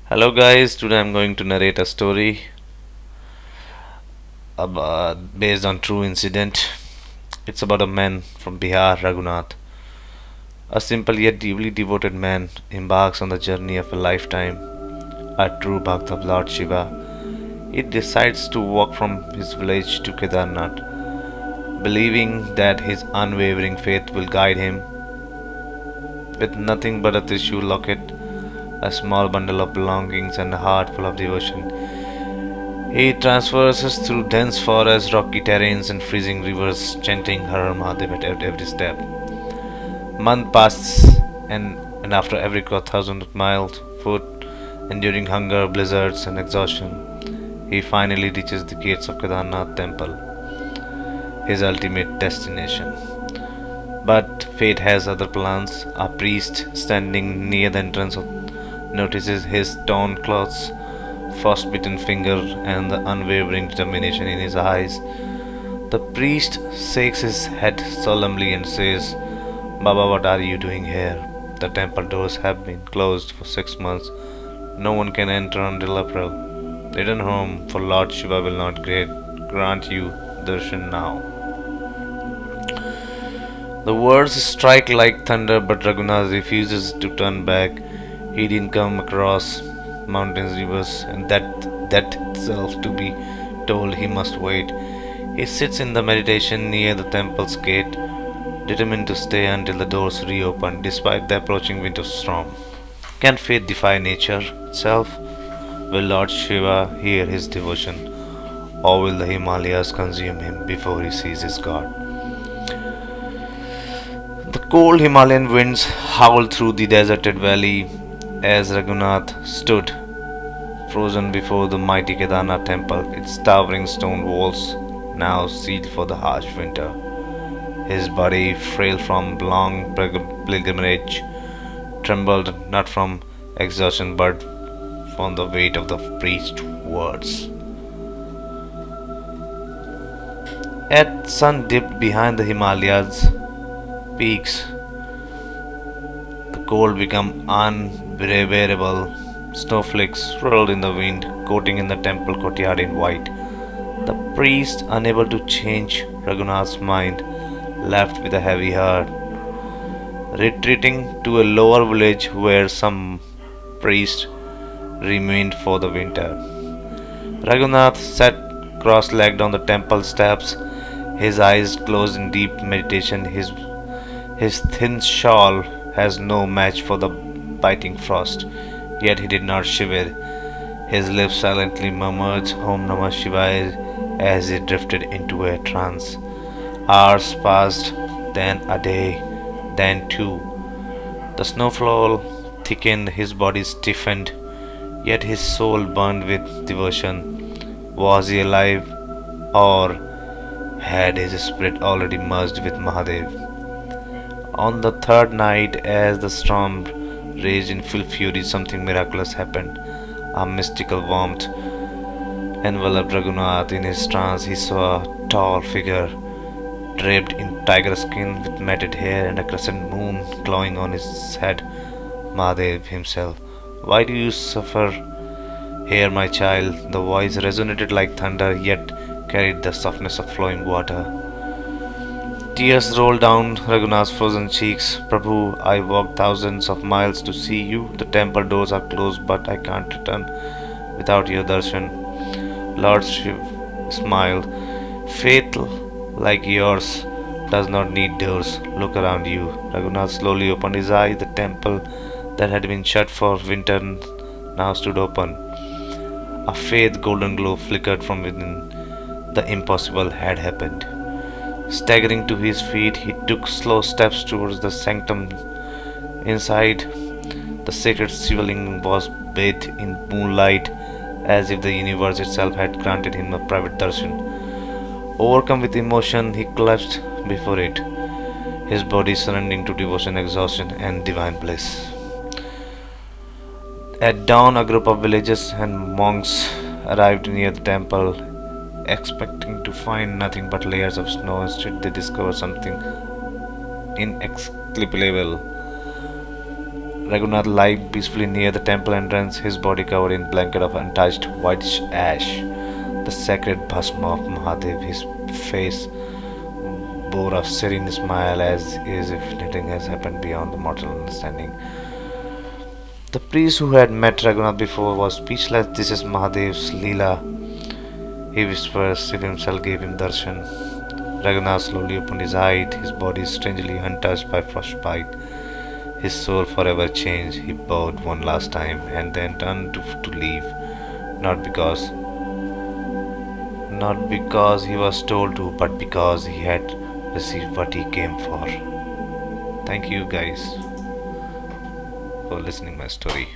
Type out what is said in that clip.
Hello guys, today I'm going to narrate a story based on true incident. It's about a man from Bihar, Raghunath. A simple yet deeply devoted man embarks on the journey of a lifetime. A true Bhakt of Lord Shiva. He decides to walk from his village to Kedarnath, believing that his unwavering faith will guide him. With nothing but a Trishul locket, a small bundle of belongings, and a heart full of devotion, he traverses through dense forests, rocky terrains, and freezing rivers, chanting Har Har Mahadev at every step. Month passes, and after every thousand of miles foot, enduring hunger, blizzards, and exhaustion, he finally reaches the gates of Kedarnath temple, his ultimate destination. But fate has other plans. A priest standing near the entrance notices his torn clothes, frostbitten finger, and the unwavering determination in his eyes. The priest shakes his head solemnly and says, Baba, what are you doing here? The temple doors have been closed for 6 months. No one can enter until April. Return home, for Lord Shiva will not grant you darshan now. The words strike like thunder, but Raghunath refuses to turn back. He didn't come across mountains, rivers, and that itself to be told he must wait. He sits in the meditation near the temple's gate, determined to stay until the doors reopen, despite the approaching winter storm. Can fate defy nature itself? Will Lord Shiva hear his devotion, or will the Himalayas consume him before he sees his God? The cold Himalayan winds howled through the deserted valley as Raghunath stood frozen before the mighty Kedarnath temple, its towering stone walls now sealed for the harsh winter. His body, frail from long pilgrimage, trembled not from exhaustion but from the weight of the priest's words. At sun dipped behind the Himalayas peaks, the cold became unbearable. Snowflakes swirled in the wind, coating in the temple courtyard in white. The priest, unable to change Raghunath's mind, left with a heavy heart, retreating to a lower village where some priest remained for the winter. Raghunath sat cross-legged on the temple steps, his eyes closed in deep meditation. His thin shawl has no match for the biting frost, yet he did not shiver. His lips silently murmured Om Namah Shivaya as he drifted into a trance. Hours passed, then a day, then two. The snowfall thickened, his body stiffened, yet his soul burned with devotion. Was he alive, or had his spirit already merged with Mahadev? On the third night, as the storm raged in full fury, something miraculous happened. A mystical warmth enveloped Raghunath. In his trance, he saw a tall figure draped in tiger skin with matted hair and a crescent moon glowing on his head. Mahadev himself. Why do you suffer here, my child? The voice resonated like thunder, yet carried the softness of flowing water. Tears rolled down Raghunath's frozen cheeks. Prabhu, I walked thousands of miles to see you. The temple doors are closed, but I can't return without your darshan. Lord Shiv smiled. Faith like yours does not need doors. Look around you. Raghunath slowly opened his eyes. The temple that had been shut for winter now stood open. A faint golden glow flickered from within. The impossible had happened. Staggering to his feet, he took slow steps towards the sanctum. Inside, the sacred shivling was bathed in moonlight, as if the universe itself had granted him a private darshan. Overcome with emotion, he collapsed before it, his body surrendering to devotion, exhaustion, and divine bliss. At dawn, a group of villagers and monks arrived near the temple, expecting to find nothing but layers of snow. Instead, they discovered something inexplicable. Raghunath lay peacefully near the temple entrance, his body covered in blanket of untouched whitish ash. The sacred bhasma of Mahadev, his face bore a serene smile as if nothing has happened beyond the mortal understanding. The priest who had met Raghunath before was speechless. This is Mahadev's Leela, he whispers. Shiv himself gave him darshan. Raghunath slowly opened his eyes, his body strangely untouched by frostbite. His soul forever changed. He bowed one last time and then turned to leave. Not because not because he was told to, but because he had received what he came for. Thank you guys for listening my story.